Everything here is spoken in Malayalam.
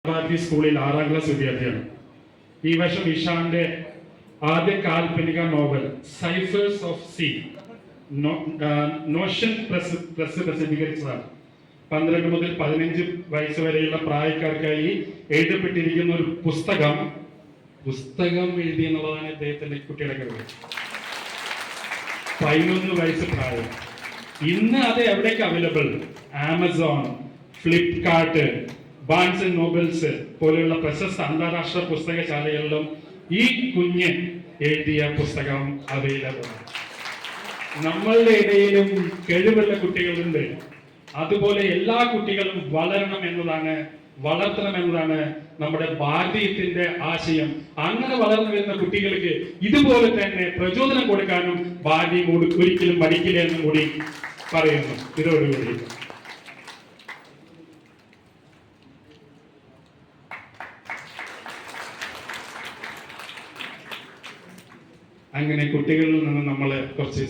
ഭാരതി സ്കൂളിൽ 6ാം ക്ലാസ് വിദ്യാർത്ഥിയാണ്. ഈ വർഷം ഇഷാന്റെ ആദ്യ കാൽപ്പനിക novel ciphers of C notion press പ്രസിദ്ധീകരിച്ചതാണ്. 12 മുതൽ 15 വയസ്സ് വരെയുള്ള പ്രായക്കാർക്കായി എഴുതപ്പെട്ടിരിക്കുന്ന ഒരു പുസ്തകം എഴുതി എന്നുള്ളതാണ് അദ്ദേഹത്തിന്റെ കുട്ടിയുടെ കഴിവ്. 11 വയസ്സ് പ്രായം. ഇന്ന് അത് എവിടേക്ക് available? Amazon, Flipkart, Barnes and Nobles പോലെയുള്ള പ്രശസ്ത അന്താരാഷ്ട്ര പുസ്തകശാലകളിലും ഈ കുഞ്ഞ് എഴുതിയ പുസ്തകം അവൈലബിൾ. നമ്മളുടെ ഇടയിലും കഴിവുള്ള കുട്ടികളുണ്ട്. അതുപോലെ എല്ലാ കുട്ടികളും വളരണം എന്നതാണ് നമ്മുടെ ഭാരതീയത്തിന്റെ ആശയം. അങ്ങനെ വളർന്നു വരുന്ന കുട്ടികൾക്ക് ഇതുപോലെ തന്നെ പ്രചോദനം കൊടുക്കാനും ഭാരതീയം ഒരിക്കലും മടിക്കില്ല എന്നും കൂടി പറയുന്നു. ഇതോടുകൂടി അങ്ങനെ കുട്ടികളിൽ നിന്ന് നമ്മൾ കുറച്ച്